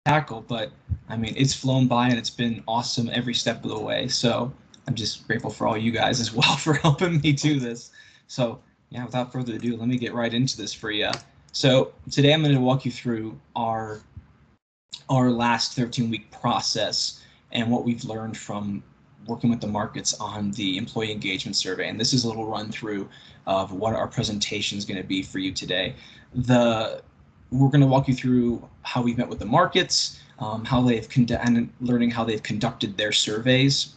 tackle, but I mean, it's flown by and it's been awesome every step of the way. So I'm just grateful for all you guys as well for helping me do this. So yeah, without further ado, let me get right into this for you. So today I'm going to walk you through our last 13-week process and what we've learned from working with the markets on the employee engagement survey. And this is a little run through of what our presentation is going to be for you today. We're going to walk you through how we've met with the markets, how they've and learning how they've conducted their surveys,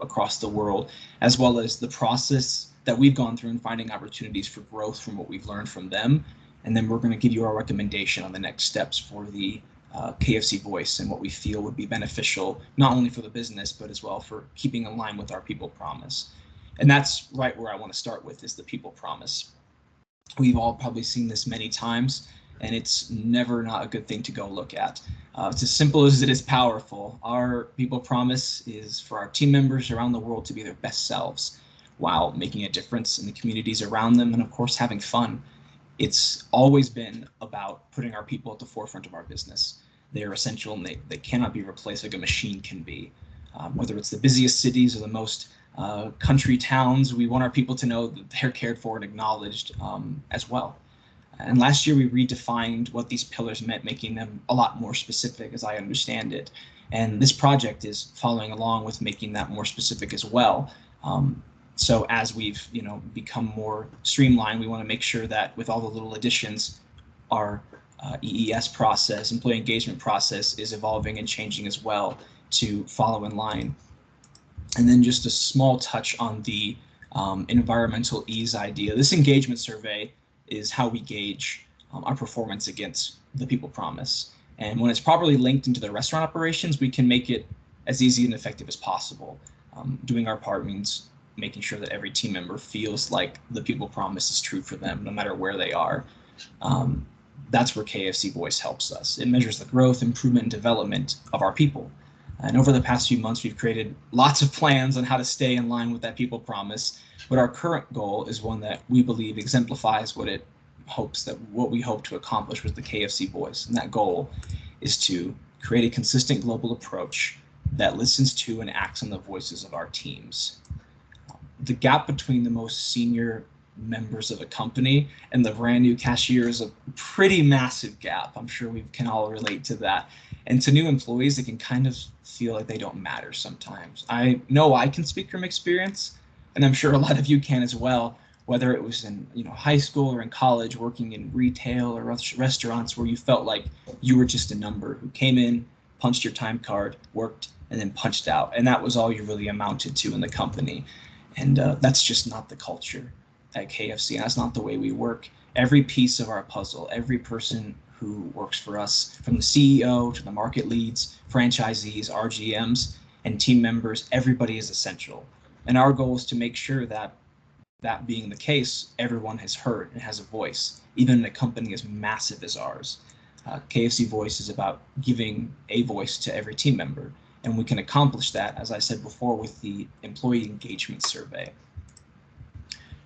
across the world, as well as the process that we've gone through in finding opportunities for growth from what we've learned from them. And then we're going to give you our recommendation on the next steps for the KFC voice and what we feel would be beneficial, not only for the business, but as well for keeping in line with our people promise. And that's right where I want to start with, is the people promise. We've all probably seen this many times, and it's never not a good thing to go look at. It's as simple as it is powerful. Our people promise is for our team members around the world to be their best selves while making a difference in the communities around them and, of course, having fun. It's always been about putting our people at the forefront of our business. They are essential and they cannot be replaced like a machine can be. Whether it's the busiest cities or the most country towns, we want our people to know that they're cared for and acknowledged as well. And last year we redefined what these pillars meant, making them a lot more specific as I understand it. And this project is following along with making that more specific as well. So as we've become more streamlined, we want to make sure that with all the little additions, our EES process, employee engagement process, is evolving and changing as well to follow in line. And then just a small touch on the environmental ease idea. This engagement survey is how we gauge our performance against the people promise. And when it's properly linked into the restaurant operations, we can make it as easy and effective as possible. Doing our part means making sure that every team member feels like the people promise is true for them, no matter where they are. That's where KFC Voice helps us. It measures the growth, improvement, and development of our people. And over the past few months, we've created lots of plans on how to stay in line with that people promise. But our current goal is one that we believe exemplifies what we hope to accomplish with the KFC Voice. And that goal is to create a consistent global approach that listens to and acts on the voices of our teams. The gap between the most senior members of a company and the brand new cashier is a pretty massive gap. I'm sure we can all relate to that. And to new employees, it can kind of feel like they don't matter sometimes. I know I can speak from experience, and I'm sure a lot of you can as well, whether it was in high school or in college, working in retail or restaurants where you felt like you were just a number who came in, punched your time card, worked, and then punched out. And that was all you really amounted to in the company. And that's just not the culture at KFC. That's not the way we work. Every piece of our puzzle, every person who works for us, from the CEO to the market leads, franchisees, RGMs, and team members, everybody is essential. And our goal is to make sure that being the case, everyone has heard and has a voice, even in a company as massive as ours. KFC Voice is about giving a voice to every team member. And we can accomplish that, as I said before, with the employee engagement survey.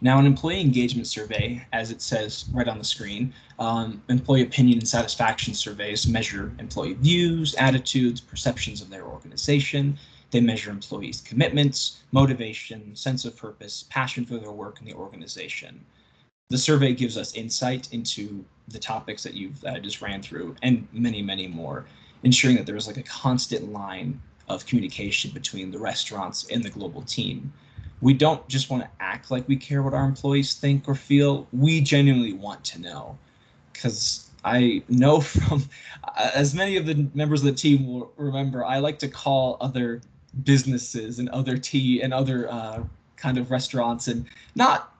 Now, an employee engagement survey, as it says right on the screen, employee opinion and satisfaction surveys measure employee views, attitudes, perceptions of their organization. They measure employees' commitments, motivation, sense of purpose, passion for their work in the organization. The survey gives us insight into the topics that I just ran through, and many, many more, ensuring that there's like a constant line of communication between the restaurants and the global team. We don't just want to act like we care what our employees think or feel. We genuinely want to know, because I know from, as many of the members of the team will remember, I like to call other businesses and other kind of restaurants, and not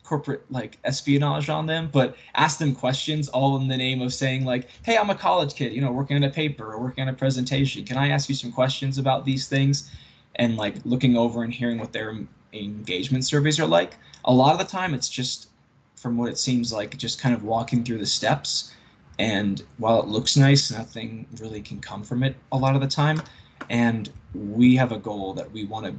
corporate like espionage on them, but ask them questions all in the name of saying like, hey, I'm a college kid, working on a paper or working on a presentation. Can I ask you some questions about these things? And like looking over and hearing what their engagement surveys are like. A lot of the time it's just, from what it seems like, just kind of walking through the steps. And while it looks nice, nothing really can come from it a lot of the time. And we have a goal that we want to,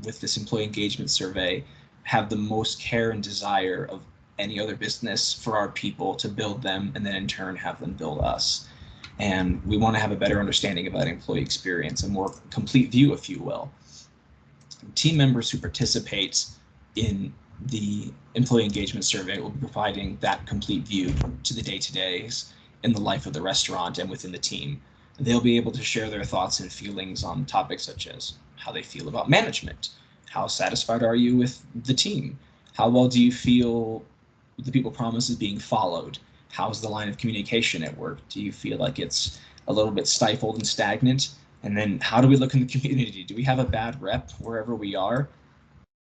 with this employee engagement survey, have the most care and desire of any other business for our people to build them, and then in turn have them build us. And we want to have a better understanding of that employee experience, a more complete view, if you will. Team members who participate in the employee engagement survey will be providing that complete view to the day-to-days in the life of the restaurant and within the team. They'll be able to share their thoughts and feelings on topics such as how they feel about management, how satisfied are you with the team, how well do you feel the people promise is being followed, how's the line of communication at work, do you feel like it's a little bit stifled and stagnant, and then how do we look in the community, do we have a bad rep wherever we are?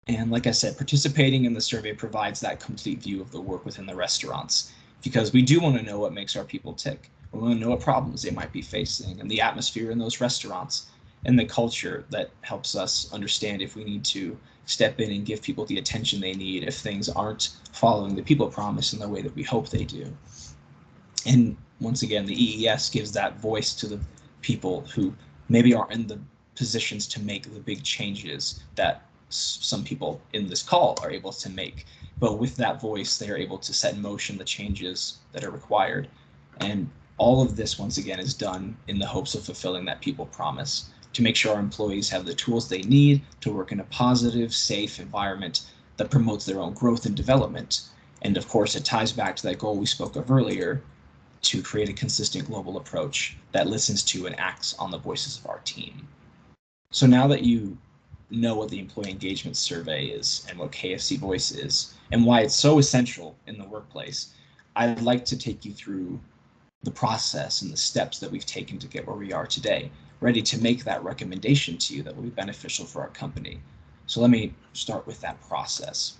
And like I said, participating in the survey provides that complete view of the work within the restaurants, because we do want to know what makes our people tick. We want to know what problems they might be facing and the atmosphere in those restaurants and the culture that helps us understand if we need to step in and give people the attention they need if things aren't following the people promise in the way that we hope they do. And once again, the EES gives that voice to the people who maybe aren't in the positions to make the big changes that some people in this call are able to make. But with that voice, they are able to set in motion the changes that are required. And all of this, once again, is done in the hopes of fulfilling that people promise, to make sure our employees have the tools they need to work in a positive, safe environment that promotes their own growth and development. And of course, it ties back to that goal we spoke of earlier, to create a consistent global approach that listens to and acts on the voices of our team. So now that you know what the employee engagement survey is and what KFC Voice is and why it's so essential in the workplace, I'd like to take you through the process and the steps that we've taken to get where we are today, ready to make that recommendation to you that will be beneficial for our company. So let me start with that process.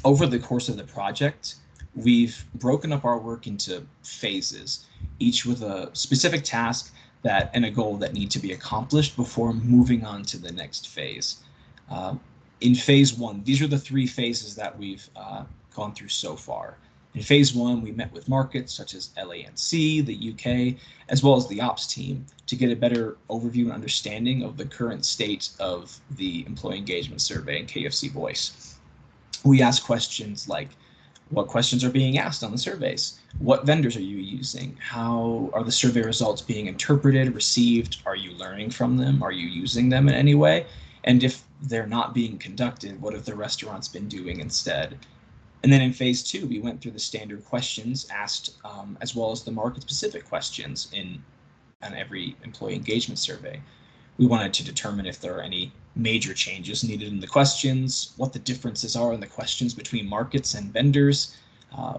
Over the course of the project, we've broken up our work into phases, each with a specific task that and a goal that need to be accomplished before moving on to the next phase. In phase one, these are the three phases that we've gone through so far. In phase one, we met with markets such as LANC, the UK, as well as the ops team to get a better overview and understanding of the current state of the employee engagement survey and KFC Voice. We asked questions like, what questions are being asked on the surveys? What vendors are you using? How are the survey results being interpreted, received? Are you learning from them? Are you using them in any way? And if they're not being conducted, what have the restaurants been doing instead? And then in phase two, we went through the standard questions asked, as well as the market-specific questions on every employee engagement survey. We wanted to determine if there are any major changes needed in the questions, what the differences are in the questions between markets and vendors,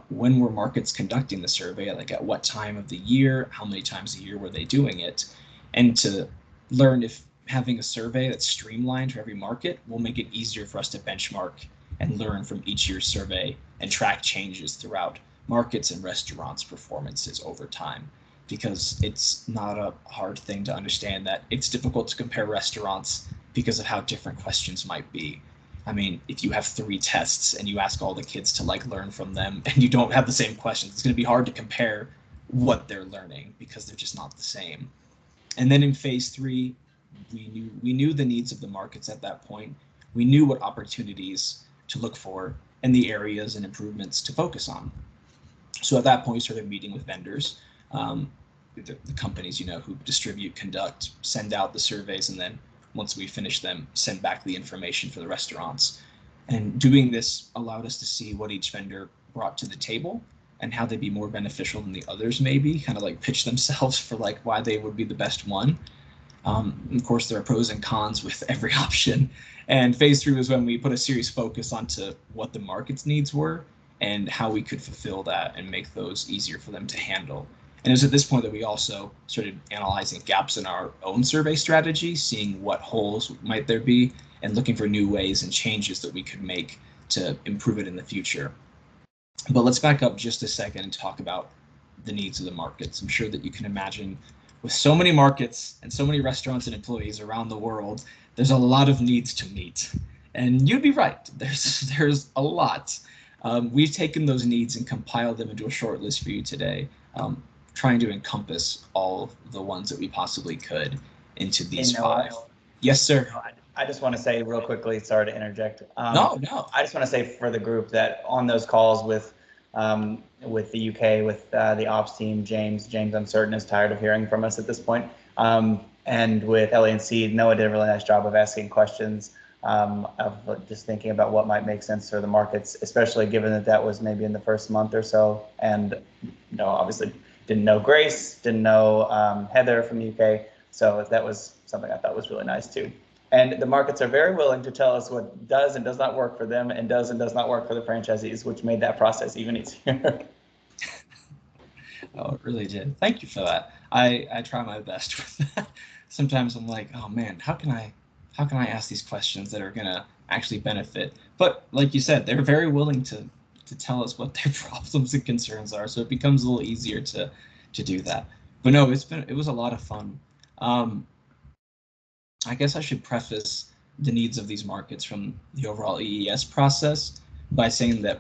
when were markets conducting the survey, like at what time of the year, how many times a year were they doing it, and to learn if having a survey that's streamlined for every market will make it easier for us to benchmark and learn from each year's survey and track changes throughout markets and restaurants' performances over time. Because it's not a hard thing to understand that it's difficult to compare restaurants because of how different questions might be. I mean, if you have 3 tests and you ask all the kids to learn from them and you don't have the same questions, it's going to be hard to compare what they're learning because they're just not the same. And then in phase 3, we knew the needs of the markets at that point. We knew what opportunities to look for and the areas and improvements to focus on. So at that point, we started meeting with vendors, the companies, who distribute, conduct, send out the surveys, and then once we finish them, send back the information for the restaurants. And doing this allowed us to see what each vendor brought to the table and how they'd be more beneficial than the others, maybe kind of pitch themselves for why they would be the best one. Of course, there are pros and cons with every option. And phase 3 was when we put a serious focus onto what the market's needs were and how we could fulfill that and make those easier for them to handle. And it was at this point that we also started analyzing gaps in our own survey strategy, seeing what holes might there be, and looking for new ways and changes that we could make to improve it in the future. But let's back up just a second and talk about the needs of the markets. I'm sure that you can imagine with so many markets and so many restaurants and employees around the world, there's a lot of needs to meet. And you'd be right, there's a lot. We've taken those needs and compiled them into a short list for you today, trying to encompass all the ones that we possibly could into these 5. Yes, sir. I just want to say real quickly, sorry to interject. No. I just want to say for the group that on those calls with with the UK, with the ops team, James, I'm certain, is tired of hearing from us at this point. And with LA&C, Noah did a really nice job of asking questions, of just thinking about what might make sense for the markets, especially given that that was maybe in the first month or so. And obviously didn't know Grace, didn't know Heather from the UK. So that was something I thought was really nice too. And the markets are very willing to tell us what does and does not work for them and does not work for the franchisees, which made that process even easier. Oh, it really did. Thank you for that. I try my best with that. Sometimes I'm like, oh man, how can I ask these questions that are gonna actually benefit? But like you said, they're very willing to tell us what their problems and concerns are, so it becomes a little easier to do that. But no, it was a lot of fun. I guess I should preface the needs of these markets from the overall EES process by saying that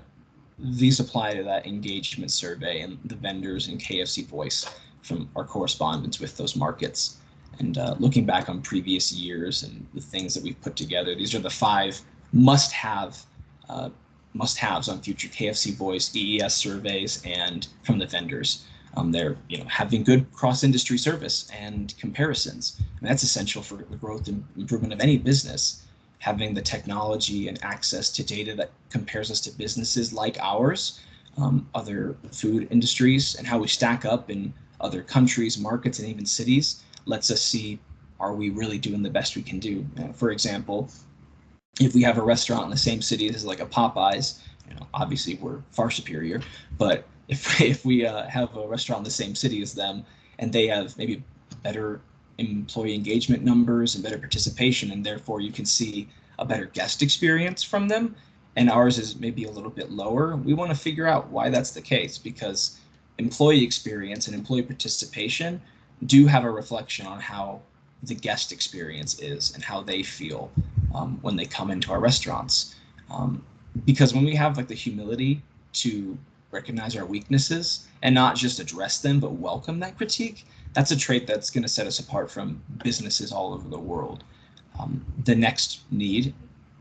these apply to that engagement survey and the vendors and KFC voice from our correspondence with those markets. And looking back on previous years and the things that we've put together, these are the 5 must-haves on future KFC voice EES surveys and from the vendors. They're having good cross-industry service and comparisons. And that's essential for the growth and improvement of any business. Having the technology and access to data that compares us to businesses like ours, other food industries, and how we stack up in other countries, markets, and even cities lets us see, are we really doing the best we can do? For example, if we have a restaurant in the same city as like a Popeyes, obviously we're far superior, but if we have a restaurant in the same city as them and they have maybe better employee engagement numbers and better participation, and therefore you can see a better guest experience from them, and ours is maybe a little bit lower, we want to figure out why that's the case, because employee experience and employee participation do have a reflection on how the guest experience is and how they feel when they come into our restaurants. Because when we have like the humility to recognize our weaknesses and not just address them, but welcome that critique, that's a trait that's going to set us apart from businesses all over the world. The next need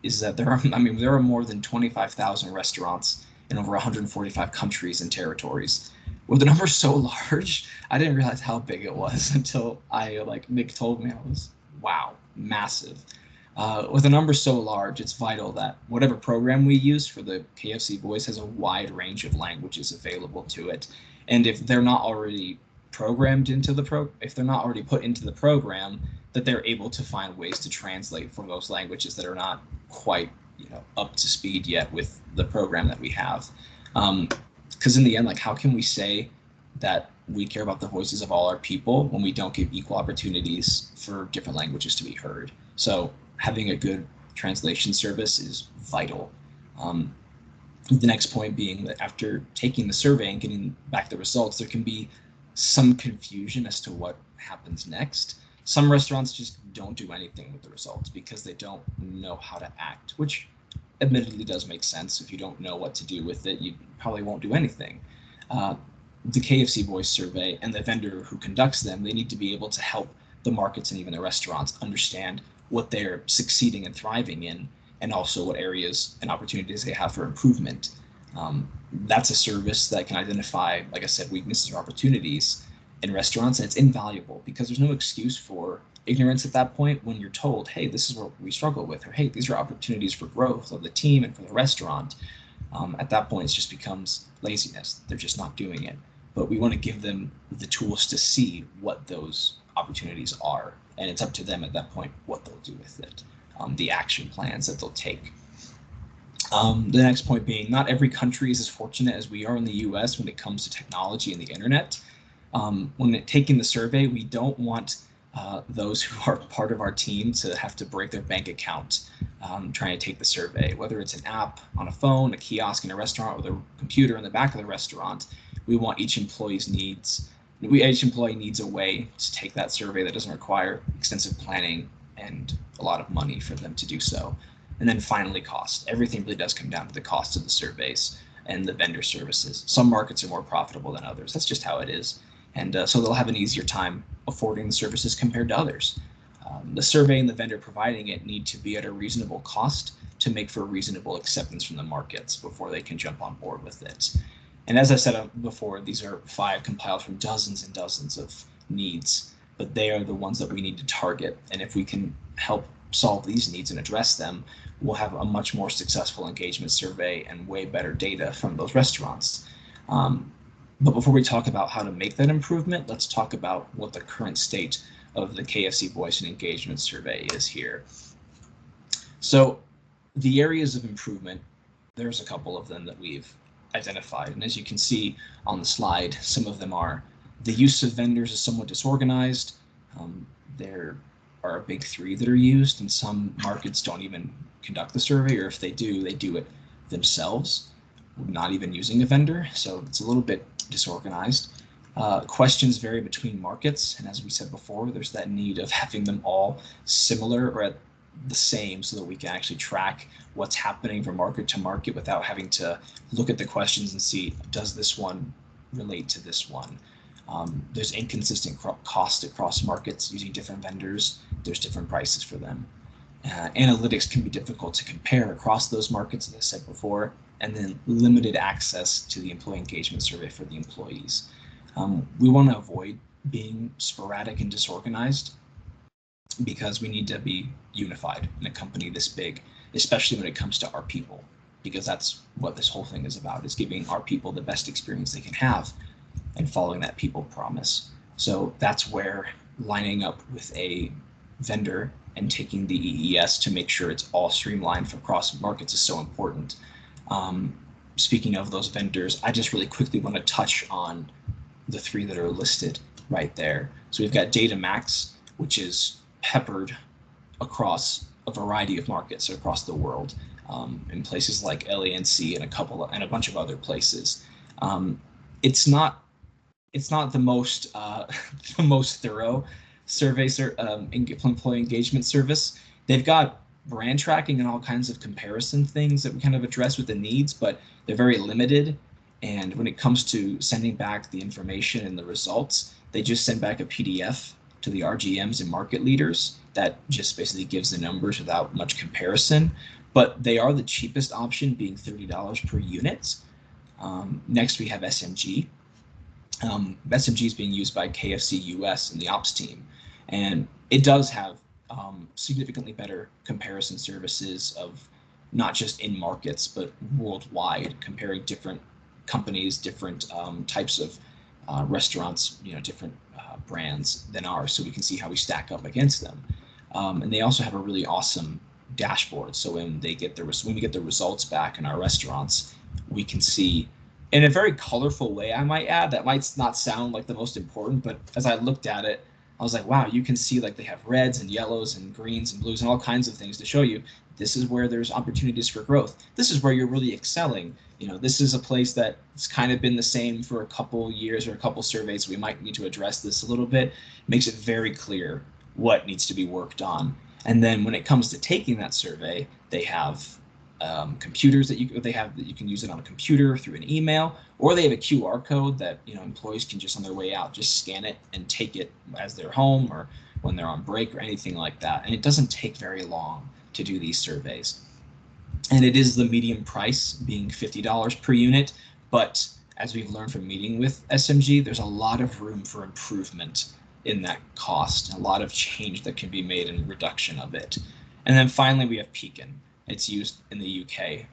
is that there are more than 25,000 restaurants in over 145 countries and territories. With the number so large, I didn't realize how big it was until Nick told me. I was, wow, massive. With a number so large, it's vital that whatever program we use for the KFC Voice has a wide range of languages available to it. And if they're not already programmed into if they're not already put into the program, that they're able to find ways to translate from those languages that are not quite up to speed yet with the program that we have. Because in the end, how can we say that we care about the voices of all our people when we don't give equal opportunities for different languages to be heard? So having a good translation service is vital. The next point being that after taking the survey and getting back the results, there can be some confusion as to what happens next. Some restaurants just don't do anything with the results because they don't know how to act, which admittedly does make sense. If you don't know what to do with it, you probably won't do anything. The KFC Voice survey and the vendor who conducts them, they need to be able to help the markets and even the restaurants understand what they're succeeding and thriving in, and also what areas and opportunities they have for improvement. That's a service that can identify, like I said, weaknesses or opportunities in restaurants, and it's invaluable because there's no excuse for ignorance at that point when you're told, hey, this is what we struggle with, or hey, these are opportunities for growth of the team and for the restaurant. At that point, it just becomes laziness. They're just not doing it. But we want to give them the tools to see what those opportunities are, and it's up to them at that point what they'll do with it, the action plans that they'll take. The next point being, not every country is as fortunate as we are in the US when it comes to technology and the internet. When taking the survey, we don't want those who are part of our team to have to break their bank account trying to take the survey, whether it's an app on a phone, a kiosk in a restaurant, or the computer in the back of the restaurant. We want each employee needs a way to take that survey that doesn't require extensive planning and a lot of money for them to do so. And then finally, cost. Everything really does come down to the cost of the surveys and the vendor services. Some markets are more profitable than others. That's just how it is. And so they'll have an easier time affording the services compared to others. The survey and the vendor providing it need to be at a reasonable cost to make for reasonable acceptance from the markets before they can jump on board with it. And as I said before, these are 5 compiled from dozens and dozens of needs, but they are the ones that we need to target. And if we can help solve these needs and address them, we'll have a much more successful engagement survey and way better data from those restaurants. But before we talk about how to make that improvement, let's talk about what the current state of the KFC Voice and Engagement Survey is here. So the areas of improvement, there's a couple of them that we've identified. And as you can see on the slide, some of them are the use of vendors is somewhat disorganized. There are a big 3 that are used, and some markets don't even conduct the survey, or if they do it themselves, not even using a vendor. So it's a little bit disorganized. Questions vary between markets, and as we said before, there's that need of having them all similar or at the same so that we can actually track what's happening from market to market without having to look at the questions and see, does this one relate to this one? There's inconsistent cost across markets using different vendors. There's different prices for them. Analytics can be difficult to compare across those markets, as I said before, and then limited access to the employee engagement survey for the employees. We want to avoid being sporadic and disorganized because we need to be unified in a company this big, especially when it comes to our people, because that's what this whole thing is about, is giving our people the best experience they can have and following that people promise. So that's where lining up with a vendor and taking the EES to make sure it's all streamlined for cross markets is so important. Speaking of those vendors, I just really quickly want to touch on the 3 that are listed right there. So we've got DataMax, which is peppered across a variety of markets across the world, in places like LANC and a bunch of other places. It's not the most the most thorough survey employee engagement service. They've got brand tracking and all kinds of comparison things that we kind of address with the needs, but they're very limited. And when it comes to sending back the information and the results, they just send back a PDF to the RGMs and market leaders that just basically gives the numbers without much comparison. But they are the cheapest option, being $30 per unit. Next, we have SMG. SMG is being used by KFC US and the ops team, and it does have significantly better comparison services of not just in markets but worldwide, comparing different companies, different types of restaurants, different brands than ours, so we can see how we stack up against them. And they also have a really awesome dashboard. So when we get the results back in our restaurants, we can see in a very colorful way, I might add. That might not sound like the most important, but as I looked at it, I was like, wow, you can see like they have reds and yellows and greens and blues and all kinds of things to show you this is where there's opportunities for growth. This is where you're really excelling. This is a place that's kind of been the same for a couple years or a couple surveys. We might need to address this a little bit. It makes it very clear what needs to be worked on. And then when it comes to taking that survey, they have computers that you can use it on a computer through an email, or they have a QR code that employees can just on their way out just scan it and take it as they're home or when they're on break or anything like that. And it doesn't take very long to do these surveys. And it is the medium price, being $50 per unit, but as we've learned from meeting with SMG, there's a lot of room for improvement in that cost, a lot of change that can be made in reduction of it. And then finally, we have Pekin. It's used in the UK,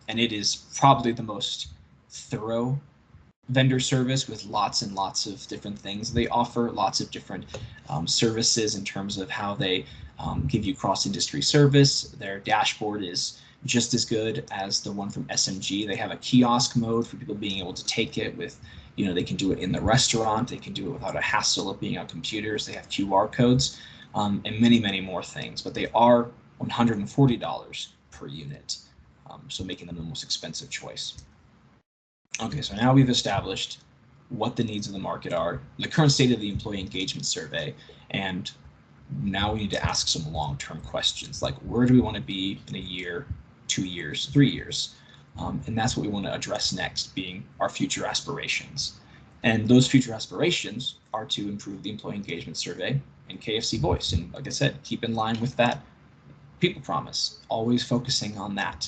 and it is probably the most thorough vendor service with lots and lots of different things. They offer lots of different services in terms of how they give you cross-industry service. Their dashboard is just as good as the one from SMG. They have a kiosk mode for people being able to take it with, they can do it in the restaurant. They can do it without a hassle of being on computers. They have QR codes and many, many more things, but they are $140 per unit, so making them the most expensive choice. Okay, so now we've established what the needs of the market are, the current state of the employee engagement survey, and now we need to ask some long-term questions like where do we want to be in a year, 2 years, 3 years? And that's what we want to address next, being our future aspirations. And those future aspirations are to improve the employee engagement survey and KFC Voice. And like I said, keep in line with that people promise, always focusing on that.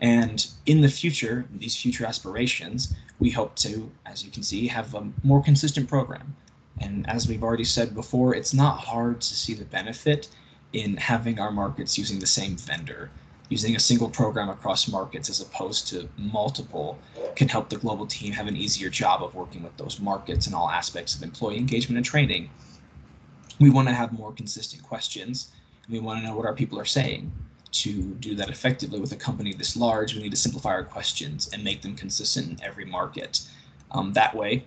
And in the future, these future aspirations, we hope to, as you can see, have a more consistent program. And as we've already said before, it's not hard to see the benefit in having our markets using the same vendor. Using a single program across markets as opposed to multiple can help the global team have an easier job of working with those markets in all aspects of employee engagement and training. We want to have more consistent questions, and we want to know what our people are saying. To do that effectively with a company this large, we need to simplify our questions and make them consistent in every market. That way,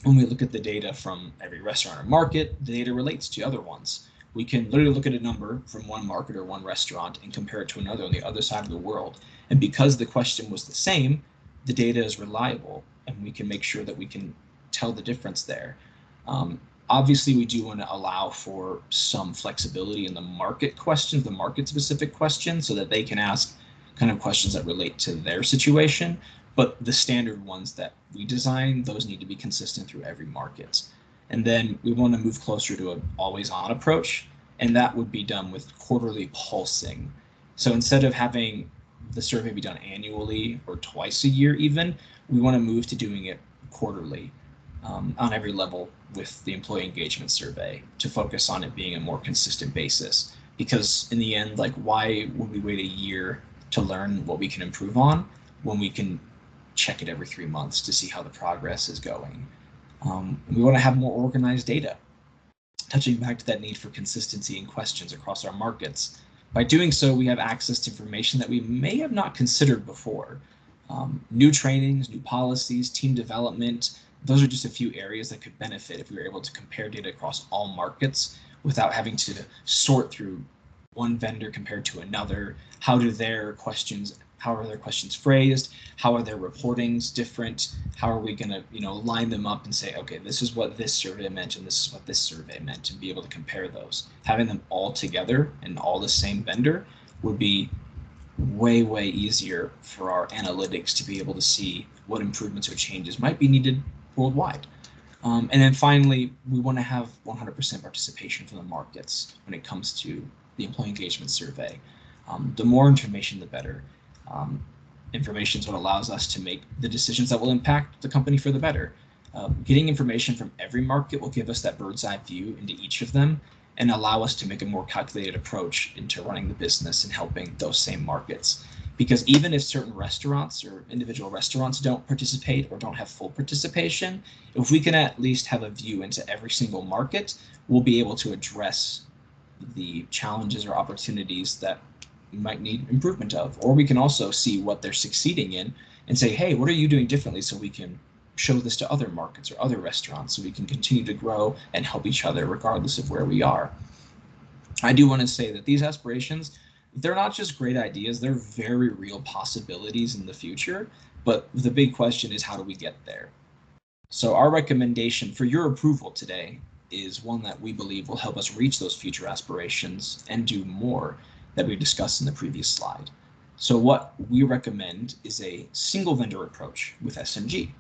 when we look at the data from every restaurant or market, the data relates to other ones. We can literally look at a number from one market or one restaurant and compare it to another on the other side of the world. And because the question was the same, the data is reliable, and we can make sure that we can tell the difference there. Obviously, we do want to allow for some flexibility in the market questions, the market specific questions, so that they can ask kind of questions that relate to their situation. But the standard ones that we design, those need to be consistent through every market. And then we want to move closer to an always on approach, and that would be done with quarterly pulsing. So instead of having the survey be done annually or twice a year even, we want to move to doing it quarterly on every level with the employee engagement survey to focus on it being a more consistent basis. Because in the end, like, why would we wait a year to learn what we can improve on when we can check it every 3 months to see how the progress is going? We want to have more organized data, touching back to that need for consistency in questions across our markets. By doing so, we have access to information that we may have not considered before. New trainings, new policies, team development, those are just a few areas that could benefit if we were able to compare data across all markets without having to sort through one vendor compared to another. How are their questions phrased? How are their reportings different? How are we going to, line them up and say, okay, this is what this survey meant and this is what this survey meant, and be able to compare those. Having them all together and all the same vendor would be way, way easier for our analytics to be able to see what improvements or changes might be needed worldwide. And then finally, we want to have 100% participation from the markets when it comes to the employee engagement survey. The more information, the better. Information is what allows us to make the decisions that will impact the company for the better. Getting information from every market will give us that bird's eye view into each of them and allow us to make a more calculated approach into running the business and helping those same markets. Because even if certain restaurants or individual restaurants don't participate or don't have full participation, if we can at least have a view into every single market, we'll be able to address the challenges or opportunities that we might need improvement of. Or we can also see what they're succeeding in and say, hey, what are you doing differently, so we can show this to other markets or other restaurants so we can continue to grow and help each other regardless of where we are. I do want to say that these aspirations, they're not just great ideas, they're very real possibilities in the future, but the big question is, how do we get there? So our recommendation for your approval today is one that we believe will help us reach those future aspirations and do more that we discussed in the previous slide. So what we recommend is a single vendor approach with SMG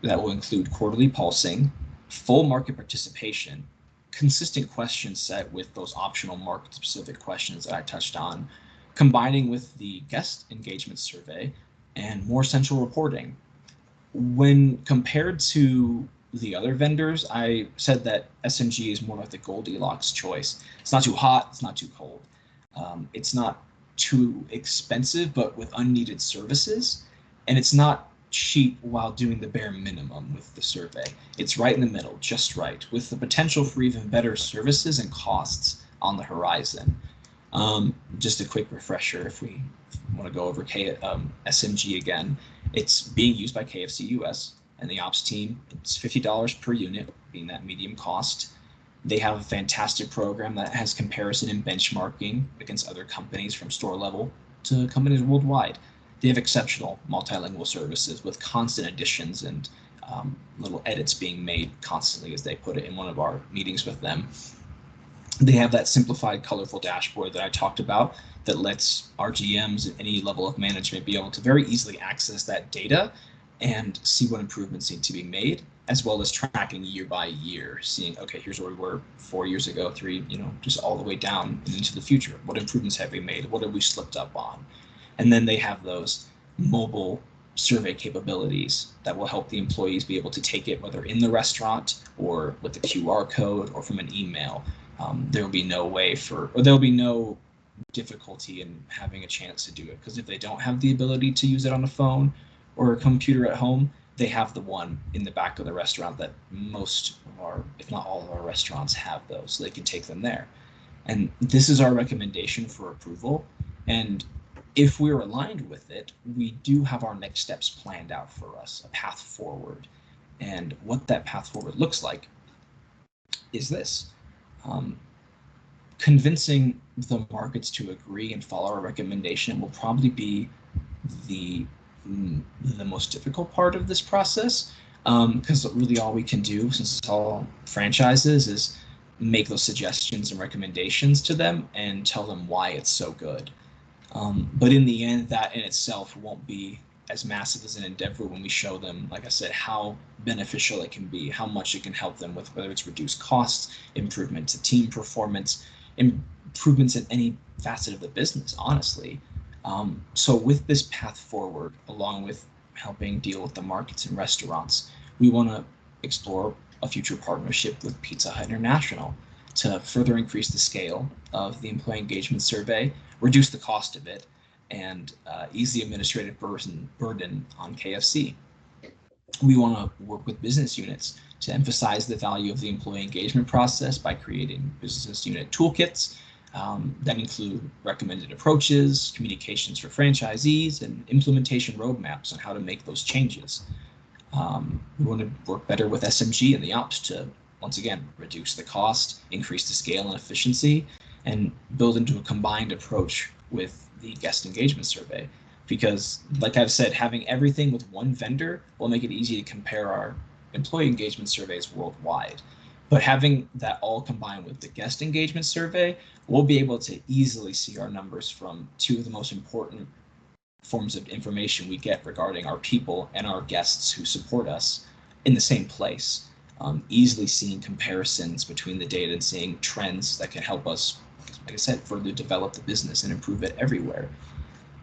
that will include quarterly pulsing, full market participation, consistent question set with those optional market specific questions that I touched on, combining with the guest engagement survey and more central reporting. When compared to the other vendors, I said that SMG is more like the Goldilocks choice. It's not too hot, it's not too cold. It's not too expensive, but with unneeded services, and it's not cheap while doing the bare minimum with the survey. It's right in the middle, just right, with the potential for even better services and costs on the horizon. Just a quick refresher, if we want to go over SMG again, it's being used by KFC US and the ops team. It's $50 per unit, being that medium cost. They have a fantastic program that has comparison and benchmarking against other companies from store level to companies worldwide. They have exceptional multilingual services with constant additions and little edits being made constantly, as they put it in one of our meetings with them. They have that simplified, colorful dashboard that I talked about that lets our GMs at any level of management be able to very easily access that data and see what improvements need to be made, as well as tracking year by year, seeing, okay, here's where we were 4 years ago, 3, just all the way down and into the future. What improvements have we made? What have we slipped up on? And then they have those mobile survey capabilities that will help the employees be able to take it, whether in the restaurant or with the QR code or from an email. There will be no difficulty in having a chance to do it, because if they don't have the ability to use it on a phone or a computer at home, they have the one in the back of the restaurant that most of our, if not all of our restaurants have those, so they can take them there. And this is our recommendation for approval. And if we're aligned with it, we do have our next steps planned out for us, a path forward. And what that path forward looks like is this. Convincing the markets to agree and follow our recommendation will probably be the most difficult part of this process, because really all we can do, since it's all franchises, is make those suggestions and recommendations to them and tell them why it's so good. But in the end, that in itself won't be as massive as an endeavor when we show them, like I said, how beneficial it can be, how much it can help them with, whether it's reduced costs, improvement to team performance, improvements in any facet of the business, honestly. So with this path forward, along with helping deal with the markets and restaurants, we want to explore a future partnership with Pizza Hut International to further increase the scale of the employee engagement survey, reduce the cost of it, and ease the administrative burden on KFC. We want to work with business units to emphasize the value of the employee engagement process by creating business unit toolkits that include recommended approaches, communications for franchisees, and implementation roadmaps on how to make those changes. We want to work better with SMG and the ops to, once again, reduce the cost, increase the scale and efficiency, and build into a combined approach with the guest engagement survey. Because, like I've said, having everything with one vendor will make it easy to compare our employee engagement surveys worldwide. But having that all combined with the guest engagement survey, we'll be able to easily see our numbers from two of the most important forms of information we get regarding our people and our guests who support us in the same place. Easily seeing comparisons between the data and seeing trends that can help us, like I said, further develop the business and improve it everywhere.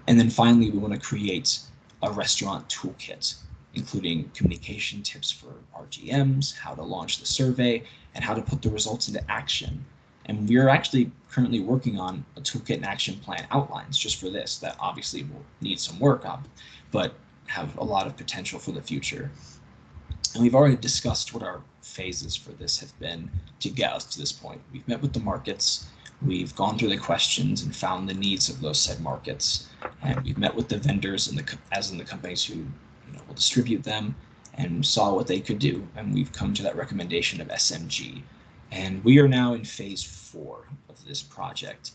And then finally, we want to create a restaurant toolkit, including communication tips for our GMs, how to launch the survey, and how to put the results into action. And we're actually currently working on a toolkit and action plan outlines just for this, that obviously will need some work on, but have a lot of potential for the future. And we've already discussed what our phases for this have been to get us to this point. We've met with the markets, we've gone through the questions and found the needs of those said markets, and we've met with the vendors and the companies who will distribute them, and saw what they could do, and we've come to that recommendation of SMG. And we are now in phase 4 of this project.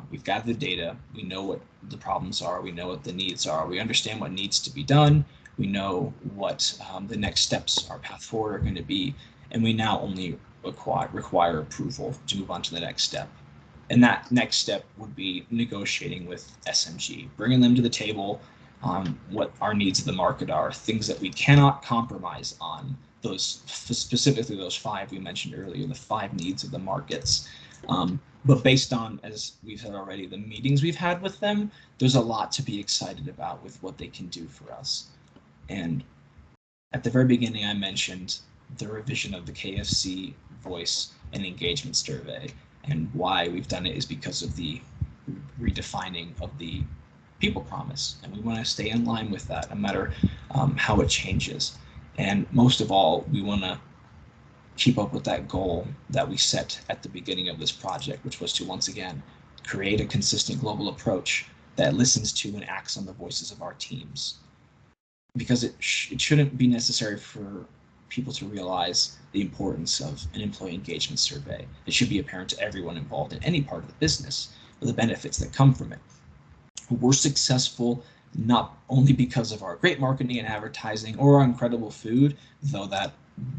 We've gathered the data, we know what the problems are, we know what the needs are, we understand what needs to be done, we know what the next steps, our path forward, are going to be, and we now only require approval to move on to the next step. And that next step would be negotiating with SMG, bringing them to the table on what our needs of the market are, things that we cannot compromise on, those specifically those 5 we mentioned earlier, the 5 needs of the markets. But based on, as we've said already, the meetings we've had with them, there's a lot to be excited about with what they can do for us. And at the very beginning, I mentioned the revision of the KFC voice and engagement survey, and why we've done it is because of the redefining of the people promise, and we want to stay in line with that no matter how it changes. And most of all, we want to keep up with that goal that we set at the beginning of this project, which was to, once again, create a consistent global approach that listens to and acts on the voices of our teams. Because it shouldn't be necessary for people to realize the importance of an employee engagement survey. It should be apparent to everyone involved in any part of the business, the benefits that come from it. We're successful not only because of our great marketing and advertising or our incredible food, though that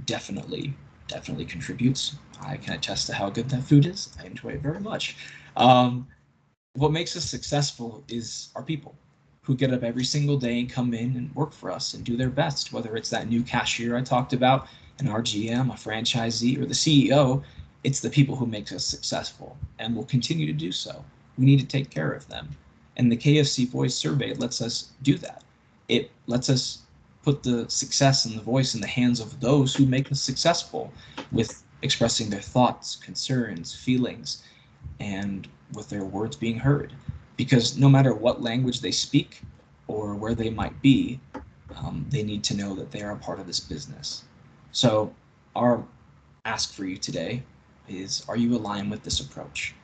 definitely contributes. I can attest to how good that food is. I enjoy it very much. What makes us successful is our people, who get up every single day and come in and work for us and do their best, whether it's that new cashier I talked about, an RGM, a franchisee, or the CEO. It's the people who make us successful, and will continue to do so. We need to take care of them. And the KFC Voice survey lets us do that. It lets us put the success and the voice in the hands of those who make us successful with expressing their thoughts, concerns, feelings, and with their words being heard. Because no matter what language they speak or where they might be, they need to know that they are a part of this business. So our ask for you today is, are you aligned with this approach?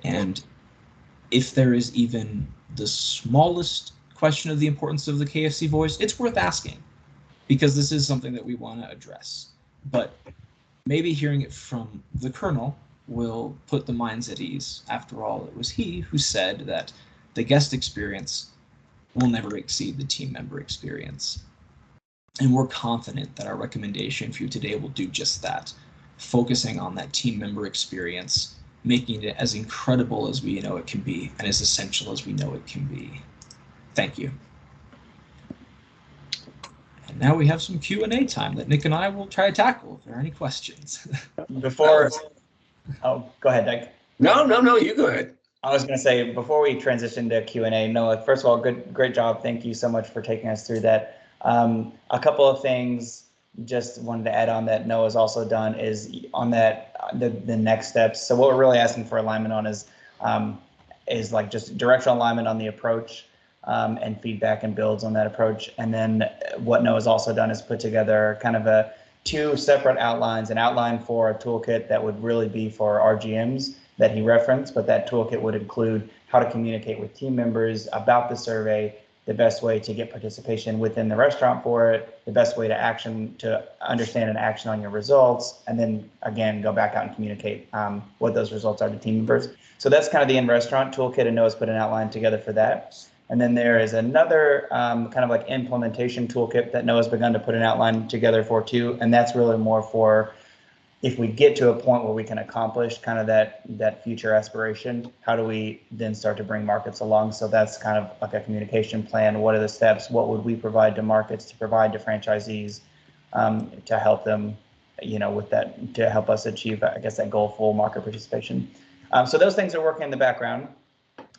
And if there is even the smallest question of the importance of the KFC voice, it's worth asking, because this is something that we want to address. But maybe hearing it from the Colonel will put the minds at ease. After all, it was he who said that the guest experience will never exceed the team member experience. And we're confident that our recommendation for you today will do just that, focusing on that team member experience, making it as incredible as we know it can be and as essential as we know it can be. Thank you. And now we have some Q&A time that Nick and I will try to tackle if there are any questions. Before, oh, go ahead, Doug. No, you go ahead. I was going to say, before we transition to Q&A, Noah, first of all, great job. Thank you so much for taking us through that. A couple of things just wanted to add on that Noah's also done is on that the next steps. So what we're really asking for alignment on is like just directional alignment on the approach, and feedback and builds on that approach. And then what Noah's also done is put together kind of two separate outlines, an outline for a toolkit that would really be for RGMs that he referenced, but that toolkit would include how to communicate with team members about the survey, the best way to get participation within the restaurant for it, the best way to understand and action on your results, and then again, go back out and communicate what those results are to team members. So that's kind of the in-restaurant toolkit, and Noah's put an outline together for that. And then there is another kind of like implementation toolkit that Noah's begun to put an outline together for too, and that's really more for if we get to a point where we can accomplish kind of that future aspiration, how do we then start to bring markets along? So that's kind of like a communication plan. What are the steps? What would we provide to markets to provide to franchisees to help them, with that, to help us achieve, I guess, that goal, full market participation. So those things are working in the background.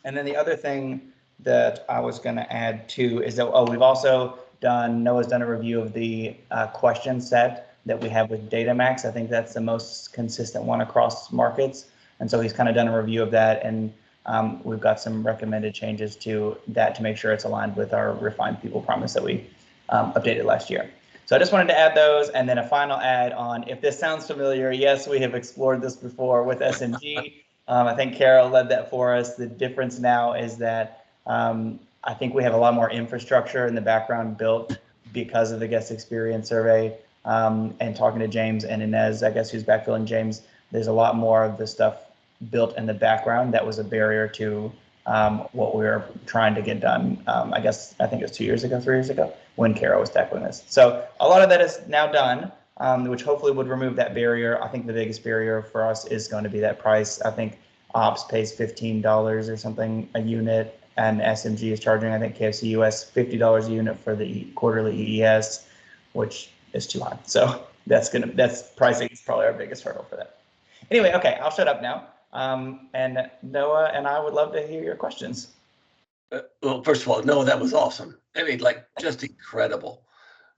And then the other thing that I was going to add too is that, Noah's done a review of the question set that we have with DataMax. I think that's the most consistent one across markets. And so he's kind of done a review of that, and we've got some recommended changes to that to make sure it's aligned with our refined people promise that we updated last year. So I just wanted to add those, and then a final add on, if this sounds familiar, yes, we have explored this before with SMG. I think Carol led that for us. The difference now is that I think we have a lot more infrastructure in the background built because of the guest experience survey. And talking to James and Inez, I guess, who's backfilling James, there's a lot more of the stuff built in the background that was a barrier to what we were trying to get done. I think it was 3 years ago, when Carol was tackling this. So a lot of that is now done, which hopefully would remove that barrier. I think the biggest barrier for us is going to be that price. I think Ops pays $15 or something a unit, and SMG is charging, I think, KFC US $50 a unit for the quarterly EES, which is too high. So that's pricing is probably our biggest hurdle for that. Anyway, okay, I'll shut up now. And Noah and I would love to hear your questions. Well, first of all, Noah, that was awesome. I mean, just incredible.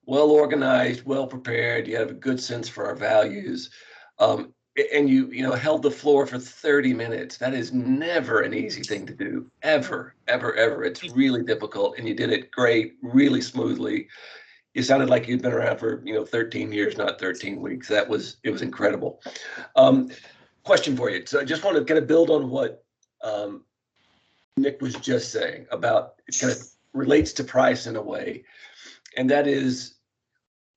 Well organized, well prepared. You have a good sense for our values. And you held the floor for 30 minutes. That is never an easy thing to do, ever. It's really difficult, and you did it great, really smoothly. You sounded like you'd been around for 13 years, not 13 weeks. It was incredible. Question for you. So I just want to kind of build on what Nick was just saying about, it kind of relates to price in a way, and that is,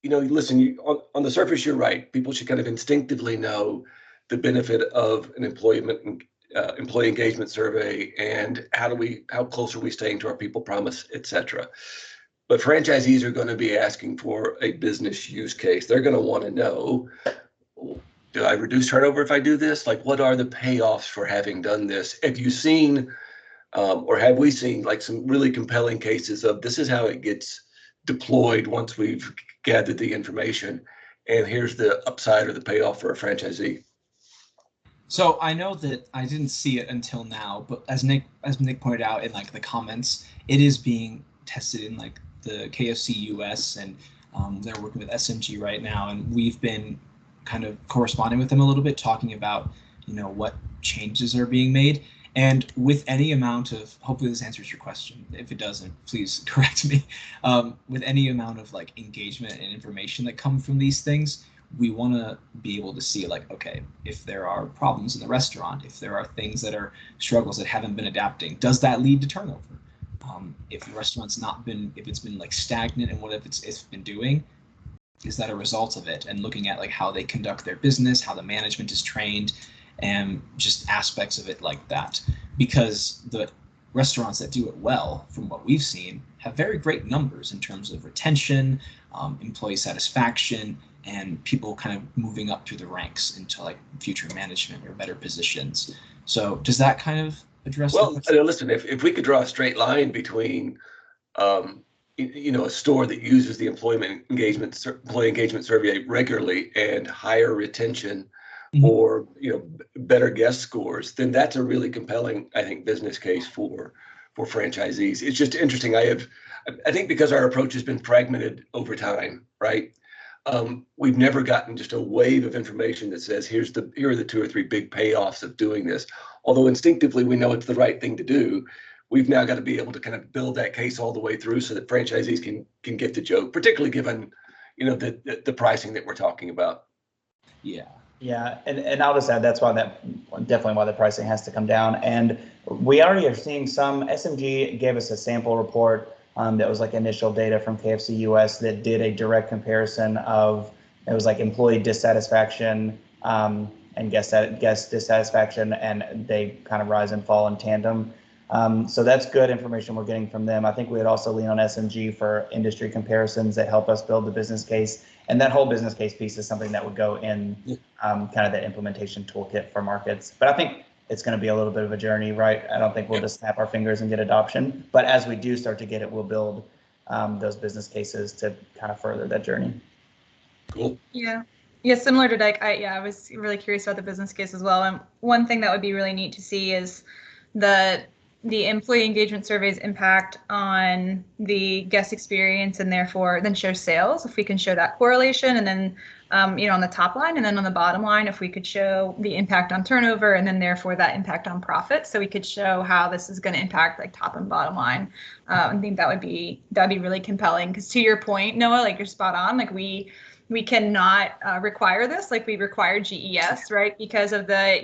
listen, on the surface, you're right. People should kind of instinctively know the benefit of an employee engagement survey and how close are we staying to our people promise, et cetera. But franchisees are going to be asking for a business use case. They're going to want to know, do I reduce turnover if I do this? What are the payoffs for having done this? Have you seen, or have we seen some really compelling cases of this is how it gets deployed once we've gathered the information, and here's the upside or the payoff for a franchisee? So I know that I didn't see it until now, but as Nick pointed out in like the comments, it is being tested in like the KFC US, and they're working with SMG right now, and we've been kind of corresponding with them a little bit, talking about what changes are being made. And with any amount of, hopefully this answers your question. If it doesn't, please correct me. With any amount of like engagement and information that come from these things, we want to be able to see like, okay, if there are problems in the restaurant, if there are things that are struggles that haven't been adapting, does that lead to turnover? If the restaurant's if it's been like stagnant and what if it's been doing, is that a result of it? And looking at like how they conduct their business, how the management is trained, and just aspects of it like that. Because the restaurants that do it well, from what we've seen, have very great numbers in terms of retention, employee satisfaction, and people kind of moving up through the ranks into like future management or better positions. So does that kind of address? Well, listen, if we could draw a straight line between, a store that uses the employee engagement survey regularly and higher retention, Mhm. or better guest scores, then that's a really compelling, I think, business case for franchisees. It's just interesting. I think because our approach has been fragmented over time, right? We've never gotten just a wave of information that says here are the 2 or 3 big payoffs of doing this. Although instinctively we know it's the right thing to do, we've now got to be able to kind of build that case all the way through so that franchisees can get the joke, particularly given the pricing that we're talking about. Yeah. Yeah, and I'll just add that's definitely why the pricing has to come down. And we already are seeing some. SMG gave us a sample report that was like initial data from KFC US that did a direct comparison of, it was like employee dissatisfaction and guest dissatisfaction, and they kind of rise and fall in tandem. So that's good information we're getting from them. I think we would also lean on SMG for industry comparisons that help us build the business case. And that whole business case piece is something that would go in kind of the implementation toolkit for markets. But I think it's going to be a little bit of a journey, right? I don't think we'll just snap our fingers and get adoption. But as we do start to get it, we'll build those business cases to kind of further that journey. Cool. Yeah. Yeah, similar to Dyke, I was really curious about the business case as well. And one thing that would be really neat to see is the employee engagement survey's impact on the guest experience, and therefore then show sales, if we can show that correlation, and then on the top line, and then on the bottom line, if we could show the impact on turnover, and then therefore that impact on profit, so we could show how this is going to impact like top and bottom line. I think that'd be really compelling, because to your point, Noah, like you're spot on, like we cannot require this like we require GES, right? Because of the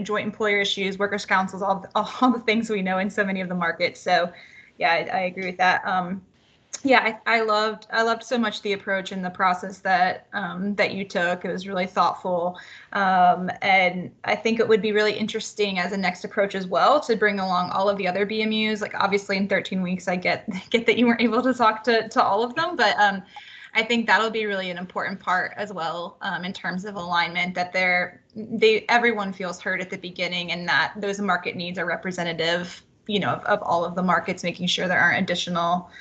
joint employer issues, workers' councils, all the things we know in so many of the markets. So yeah, I agree with that. I loved so much the approach and the process that you took. It was really thoughtful, and I think it would be really interesting as a next approach as well to bring along all of the other BMUs. Like obviously in 13 weeks, I get that you weren't able to talk to all of them, but I think that'll be really an important part as well, in terms of alignment, that everyone feels heard at the beginning, and that those market needs are representative, of all of the markets, making sure there aren't additional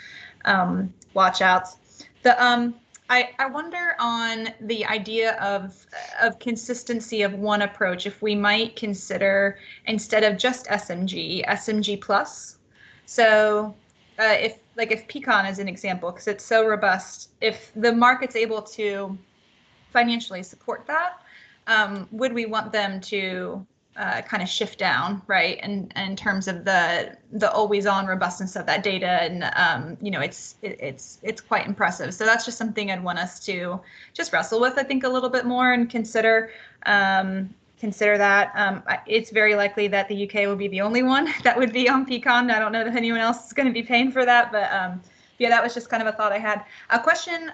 watch outs. I wonder on the idea of consistency of one approach, if we might consider, instead of just SMG plus. So if Pecan is an example, because it's so robust, if the market's able to financially support that, would we want them to kind of shift down, right? And in terms of the always on robustness of that data, and it's quite impressive. So that's just something I'd want us to just wrestle with, I think, a little bit more, and consider that. It's very likely that the UK will be the only one that would be on Pecan. I don't know if anyone else is going to be paying for that, but yeah, that was just kind of a thought I had. A question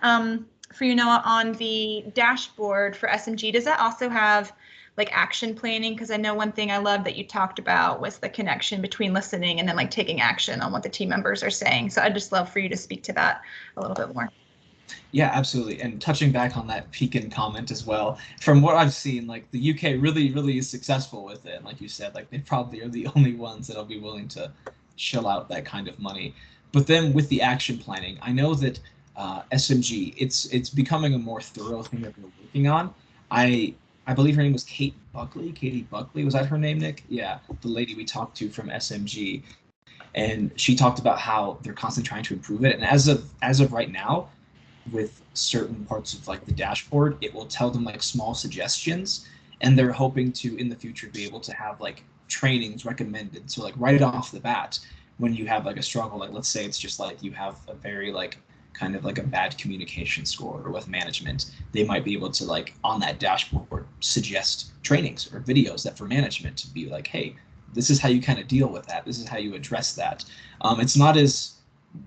for you, Noah, on the dashboard for SMG, does that also have like action planning? Because I know one thing I love that you talked about was the connection between listening and then like taking action on what the team members are saying. So I'd just love for you to speak to that a little bit more. Yeah, absolutely. And touching back on that Pecan comment as well, from what I've seen, like the UK really, really is successful with it. And like you said, like they probably are the only ones that'll be willing to shell out that kind of money. But then with the action planning, I know that SMG, it's becoming a more thorough thing that we're working on. I I believe her name was Katie Buckley. Was that her name, Nick? Yeah, the lady we talked to from SMG. And she talked about how they're constantly trying to improve it. And as of right now, with certain parts of like the dashboard, it will tell them like small suggestions, and they're hoping to in the future be able to have like trainings recommended. So like right off the bat, when you have like a struggle, like let's say it's just like you have a very like kind of like a bad communication score or with management, they might be able to like on that dashboard suggest trainings or videos that for management to be like, hey, this is how you kind of deal with that. This is how you address that. It's not as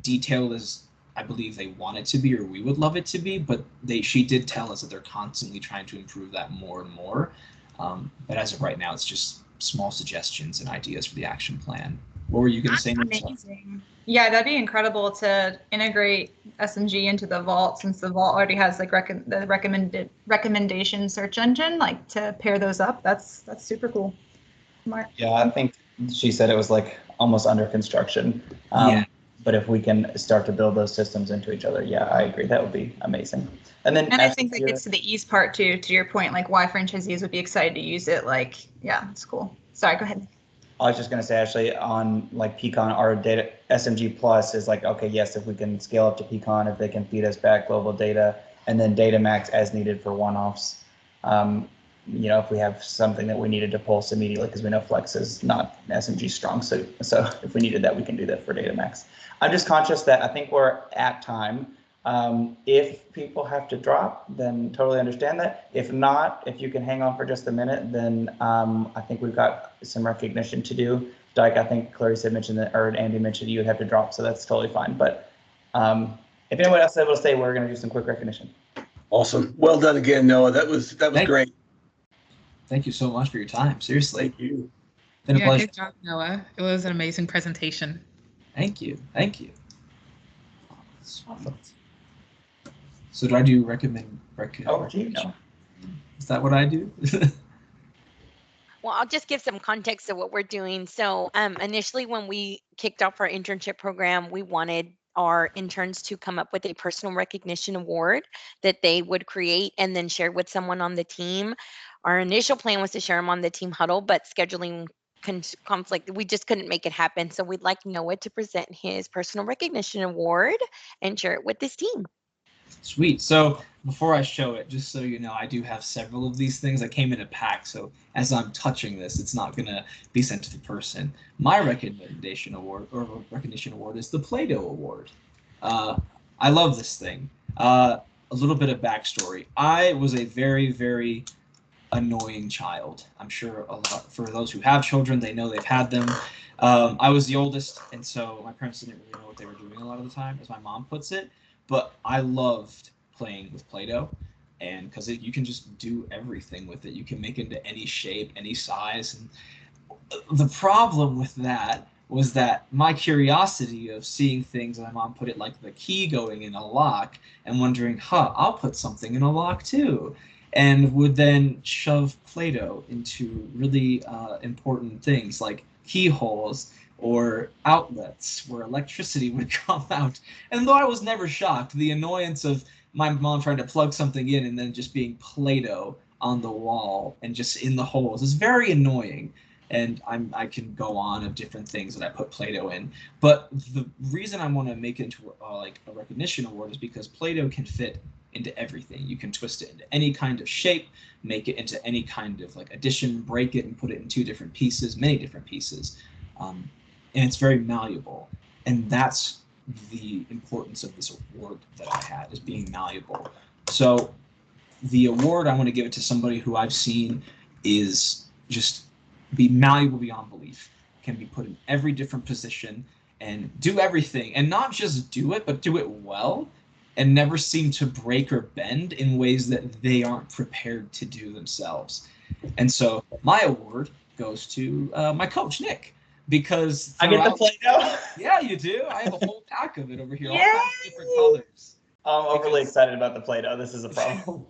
detailed as I believe they want it to be or we would love it to be, but she did tell us that they're constantly trying to improve that more and more. But as of right now, it's just small suggestions and ideas for the action plan. What were you going to say? Amazing. Yeah, that'd be incredible to integrate SMG into the Vault, since the Vault already has like the recommendation search engine, like to pair those up. That's super cool. Smart. Yeah, I think she said it was like almost under construction. Yeah. But if we can start to build those systems into each other, yeah, I agree. That would be amazing. And I think that gets to the ease part too, to your point, like why franchisees would be excited to use it. Like, yeah, it's cool. Sorry, go ahead. I was just going to say, actually, on like Pecan, our data SMG Plus is like, okay, yes, if we can scale up to Pecan, if they can feed us back global data, and then data max as needed for one-offs. If we have something that we needed to pulse immediately, because we know Flex is not SMG strong, so if we needed that, we can do that for data max. I'm just conscious that I think we're at time. If people have to drop, then totally understand that. If not, if you can hang on for just a minute, then I think we've got some recognition to do. Dyke, I think Clarice had mentioned that, or Andy mentioned you would have to drop, so that's totally fine. But if anyone else is able to stay, we're going to do some quick recognition. Awesome. Well done again, Noah. That was great. Thank you so much for your time. Seriously. Thank you. Been a pleasure. Good job, Noah. It was an amazing presentation. Thank you. So do I do recommend? Over to you, Noah. Is that what I do? Well, I'll just give some context of what we're doing. So initially, when we kicked off our internship program, we wanted our interns to come up with a personal recognition award that they would create and then share with someone on the team. Our initial plan was to share them on the team huddle, but scheduling conflict, we just couldn't make it happen. So we'd like Noah to present his personal recognition award and share it with his team. Sweet. So before I show it, just so you know, I do have several of these things. I came in a pack, so as I'm touching this, it's not going to be sent to the person. My recognition award is the Play-Doh Award. I love this thing. A little bit of backstory. I was a very, very annoying child. I'm sure a lot for those who have children, they know they've had them. I was the oldest, and so my parents didn't really know what they were doing a lot of the time, as my mom puts it. But I loved playing with Play-Doh, and because you can just do everything with it. You can make it into any shape, any size. And the problem with that was that my curiosity of seeing things, my mom put it like the key going in a lock, and wondering, I'll put something in a lock too. And would then shove Play-Doh into really important things like keyholes or outlets where electricity would come out. And though I was never shocked, the annoyance of my mom trying to plug something in and then just being Play-Doh on the wall and just in the holes is very annoying. And I can go on of different things that I put Play-Doh in. But the reason I want to make it into like a recognition award is because Play-Doh can fit into everything. You can twist it into any kind of shape, make it into any kind of like addition, break it and put it in two different pieces, many different pieces. And it's very malleable. And that's the importance of this award that I had, is being malleable. So the award, I want to give it to somebody who I've seen is just be malleable beyond belief, can be put in every different position and do everything, and not just do it, but do it well, and never seem to break or bend in ways that they aren't prepared to do themselves. And so my award goes to my coach, Nick. Because I get the Play-Doh. Yeah, you do. I have a whole pack of it over here, all kinds of different colors. I'm overly excited about the Play-Doh. This is a problem.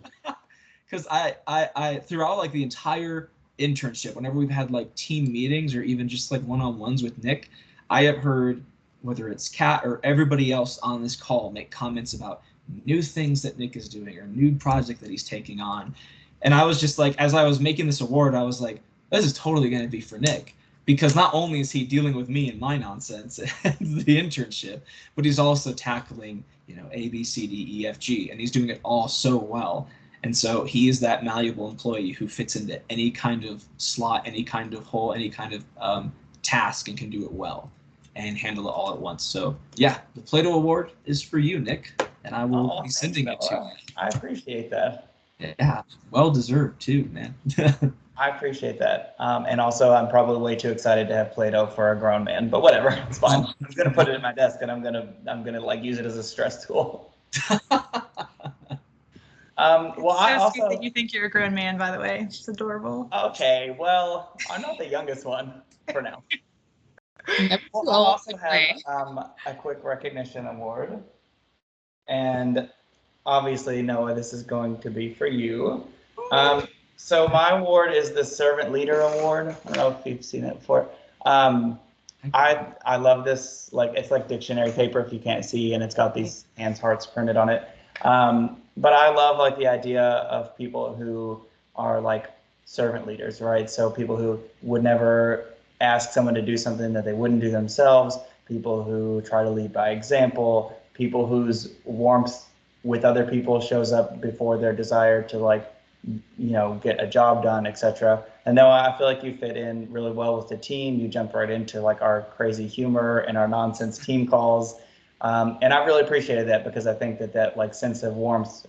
Because I throughout like the entire internship, whenever we've had like team meetings or even just like one-on-ones with Nick, I have heard whether it's Kat or everybody else on this call make comments about new things that Nick is doing or new project that he's taking on. And I was just like, as I was making this award, I was like, this is totally going to be for Nick. Because not only is he dealing with me and my nonsense and the internship, but he's also tackling, A, B, C, D, E, F, G, and he's doing it all so well. And so he is that malleable employee who fits into any kind of slot, any kind of hole, any kind of task, and can do it well and handle it all at once. So yeah, the Plato Award is for you, Nick, and I will be sending it to you. I appreciate that. Yeah, well deserved too, man. I appreciate that. And also, I'm probably way too excited to have Play-Doh for a grown man, but whatever, it's fine. I'm gonna put it in my desk, and I'm gonna like use it as a stress tool. Well, I So also sweet that you think you're a grown man, by the way. It's adorable. okay. Well, I'm not the youngest one for now. Never Well, too I old also to play. have a quick recognition award, and obviously, Noah, this is going to be for you. So my award is the Servant Leader Award. I don't know if you've seen it before. I love this. Like, it's like dictionary paper if you can't see, and it's got these hands hearts printed on it. But I love like the idea of people who are like servant leaders, right? So people who would never ask someone to do something that they wouldn't do themselves, people who try to lead by example, people whose warmth with other people shows up before their desire to like, get a job done, etc. And Noah, I feel like you fit in really well with the team. You jump right into like our crazy humor and our nonsense team calls. And I really appreciated that because I think that like sense of warmth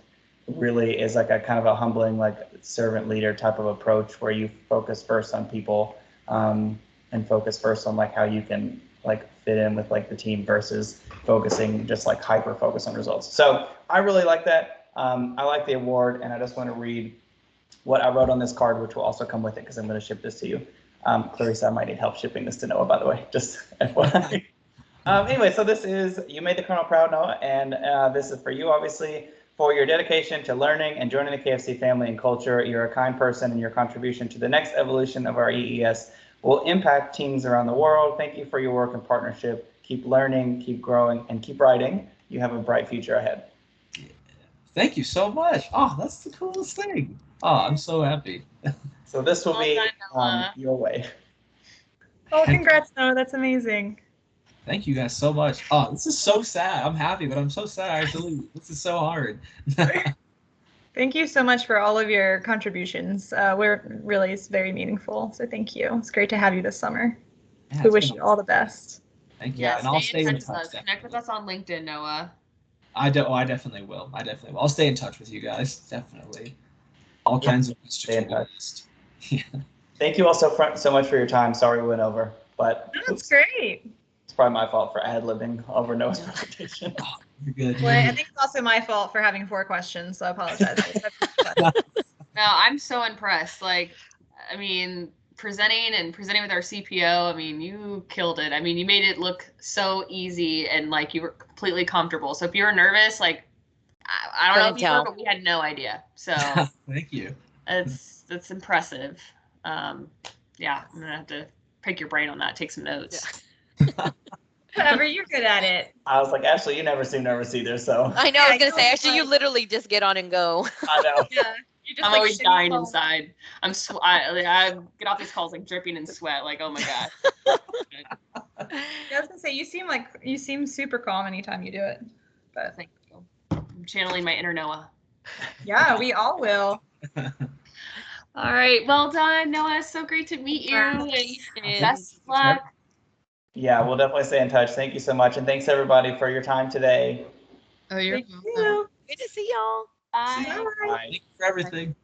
really is like a kind of a humbling, like servant leader type of approach where you focus first on people and focus first on like how you can like fit in with like the team versus focusing just like hyper focus on results. So I really like that. I like the award, and I just want to read what I wrote on this card, which will also come with it because I'm going to ship this to you. Clarissa, I might need help shipping this to Noah, by the way, just FYI. Anyway, so this is, you made the Colonel proud, Noah, and this is for you, obviously, for your dedication to learning and joining the KFC family and culture. You're a kind person, and your contribution to the next evolution of our EES will impact teams around the world. Thank you for your work and partnership. Keep learning, keep growing, and keep writing. You have a bright future ahead. Thank you so much. Oh, that's the coolest thing. Oh, I'm so happy. So this will be Noah. your way. Oh, congrats, Noah. That's amazing. Thank you guys so much. Oh, this is so sad. I'm happy, but I'm so sad I have to leave. This is so hard. Thank you so much for all of your contributions. We're really it's very meaningful. So thank you. It's great to have you this summer. Yeah, We it's wish been you all the best. Thank you. Yeah, And I'll stay stay in in touch with touch. us. Connect with us on LinkedIn, Noah. I definitely will. I'll stay in touch with you guys. Definitely. All kinds of Stay in touch. list. Yeah. Thank you all so much for your time. Sorry we went over, but That's great. it's probably my fault for ad-libbing over Noah's presentation. Oh, you're good. Well, I think it's also my fault for having 4 questions, so I apologize. No, I'm so impressed. Like, I mean, presenting with our CPO, I mean, you killed it. I mean, you made it look so easy and like you were completely comfortable. So if you were nervous, like, I don't know if you were, but we had no idea. So Thank you. that's impressive. Yeah, I'm gonna have to pick your brain on that. Take some notes. Yeah. Whatever, you're good at it. I was like, Ashley, you never seem nervous either, so. I know. I was gonna say, know, actually, you like- literally just get on and go. I know. Yeah. You just I'm like always shimmy dying home. inside. I get off these calls like dripping in sweat. Like, oh my god. Yeah, I was gonna say you seem super calm anytime you do it. But Thank you. I'm channeling my inner Noah. yeah, we all will. All right, well done, Noah. So great to meet you. And best of luck. Yeah, we'll definitely stay in touch. Thank you so much. And thanks everybody for your time today. Oh, you're Thank welcome. you. Good to see y'all. Bye. Bye. Bye. Thank you for everything.